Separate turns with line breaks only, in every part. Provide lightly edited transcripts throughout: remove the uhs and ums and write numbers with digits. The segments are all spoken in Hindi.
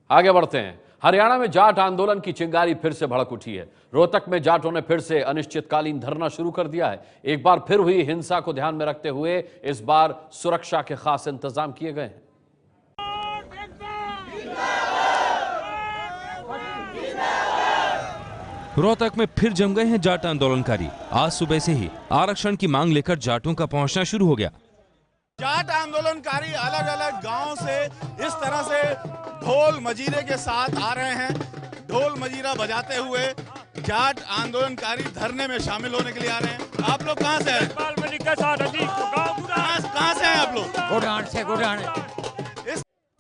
आगे बढ़ते हैं। हरियाणा में जाट आंदोलन की चिंगारी फिर से भड़क उठी है। रोहतक में जाटों ने फिर से अनिश्चितकालीन धरना शुरू कर दिया है। एक बार फिर हुई हिंसा को ध्यान में रखते हुए इस बार सुरक्षा के खास इंतजाम किए गए हैं।
रोहतक में फिर जम गए हैं जाट आंदोलनकारी। आज सुबह से ही आरक्षण की मांग लेकर जाटों का पहुंचना शुरू हो गया।
जाट आंदोलनकारी अलग अलग गांव से इस तरह से ढोल मजीरे के साथ आ रहे हैं। ढोल मजीरा बजाते हुए जाट आंदोलनकारी धरने में शामिल होने के लिए आ रहे हैं। आप लोग कहां से हैं? कहां से हैं आप लोग?
गुड़ान से। गुड़ान।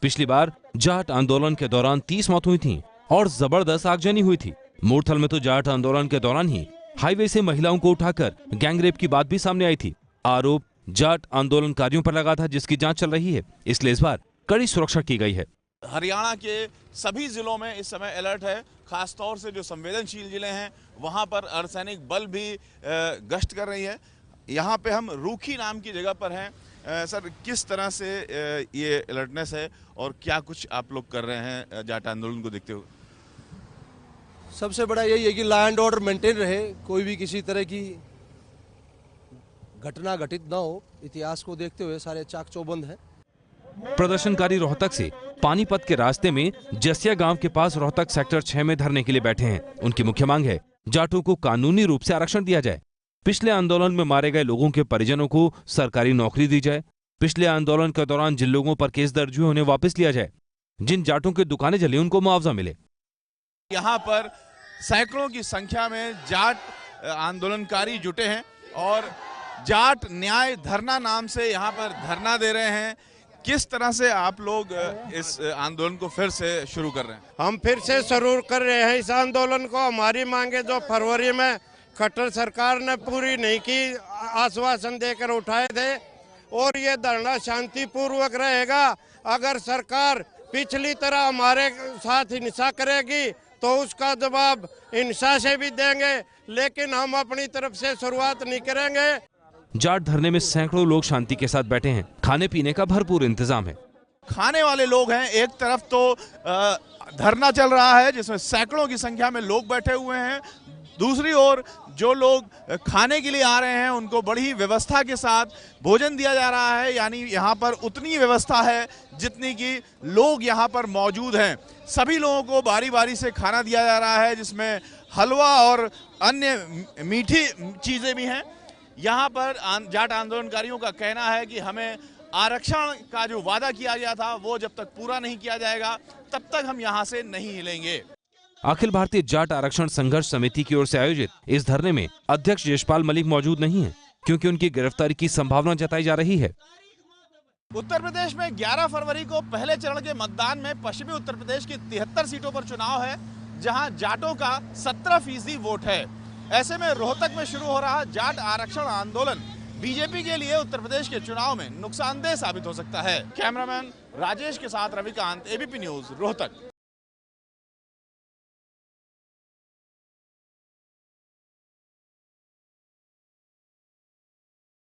पिछली बार जाट आंदोलन के दौरान 30 मौत हुई थी और जबरदस्त आगजनी हुई थी। मूरथल में तो जाट आंदोलन के दौरान ही हाईवे से महिलाओं को उठाकर गैंगरेप की बात भी सामने आई थी। आरोप जाट आंदोलनकारियों पर लगा था, जिसकी जांच चल रही है। इसलिए इस बार कड़ी सुरक्षा की गई है।
हरियाणा के सभी जिलों में इस समय अलर्ट है। खासतौर से जो संवेदनशील जिले हैं वहां पर अर्धसैनिक बल भी गश्त कर रही है। यहाँ पे हम रूखी नाम की जगह पर हैं। सर, किस तरह से ये अलर्टनेस है और क्या कुछ आप लोग कर रहे हैं जाट आंदोलन को देखते हुए?
सबसे बड़ा यही है कि लॉ एंड ऑर्डर मेंटेन रहे, कोई भी किसी तरह की घटना घटित ना हो। इतिहास को देखते हुए सारे चाक चौबंद हैं।
प्रदर्शनकारी रोहतक से पानीपत के रास्ते में जसिया गांव के पास रोहतक सेक्टर 6 में धरने के लिए बैठे हैं। उनकी मुख्य मांग है जाटों को कानूनी रूप से आरक्षण दिया जाए। पिछले आंदोलन में मारे गए लोगों के परिजनों को सरकारी नौकरी दी जाए। पिछले आंदोलन के दौरान जिन लोगों पर केस दर्ज हुए उन्हें वापस लिया जाए। जिन जाटों की दुकानें जली उनको मुआवजा मिले।
यहाँ पर सैकड़ों की संख्या में जाट आंदोलनकारी जुटे हैं और जाट न्याय धरना नाम से यहाँ पर धरना दे रहे हैं। किस तरह से आप लोग इस आंदोलन को फिर से शुरू कर रहे हैं?
हम फिर से शुरू कर रहे हैं इस आंदोलन को। हमारी मांगे जो फरवरी में खट्टर सरकार ने पूरी नहीं की, आश्वासन देकर उठाए थे, और ये धरना शांतिपूर्वक रहेगा। अगर सरकार पिछली तरह हमारे साथ हिंसा करेगी तो उसका जवाब हिंसा से भी देंगे, लेकिन हम अपनी तरफ से शुरुआत नहीं करेंगे।
जाट धरने में सैकड़ों लोग शांति के साथ बैठे हैं। खाने पीने का भरपूर इंतजाम है।
खाने वाले लोग हैं। एक तरफ तो धरना चल रहा है जिसमें सैकड़ों की संख्या में लोग बैठे हुए हैं। दूसरी ओर जो लोग खाने के लिए आ रहे हैं उनको बड़ी व्यवस्था के साथ भोजन दिया जा रहा है। यानी यहाँ पर उतनी व्यवस्था है जितनी कि लोग यहाँ पर मौजूद हैं। सभी लोगों को बारी बारी से खाना दिया जा रहा है, जिसमें हलवा और अन्य मीठी चीज़ें भी हैं। यहाँ पर जाट आंदोलनकारियों का कहना है कि हमें आरक्षण का जो वादा किया गया था वो जब तक पूरा नहीं किया जाएगा तब तक हम यहाँ से नहीं हिलेंगे।
अखिल भारतीय जाट आरक्षण संघर्ष समिति की ओर से आयोजित इस धरने में अध्यक्ष यशपाल मलिक मौजूद नहीं है, क्योंकि उनकी गिरफ्तारी की संभावना जताई जा रही है।
उत्तर प्रदेश में 11 फरवरी को पहले चरण के मतदान में पश्चिमी उत्तर प्रदेश की 73 सीटों पर चुनाव है, जहां जाटों का 17% वोट है। ऐसे में रोहतक में शुरू हो रहा जाट आरक्षण आंदोलन बीजेपी के लिए उत्तर प्रदेश के चुनाव में नुकसानदेह साबित हो सकता है। कैमरामैन राजेश के साथ रविकांत, एबीपी न्यूज, रोहतक।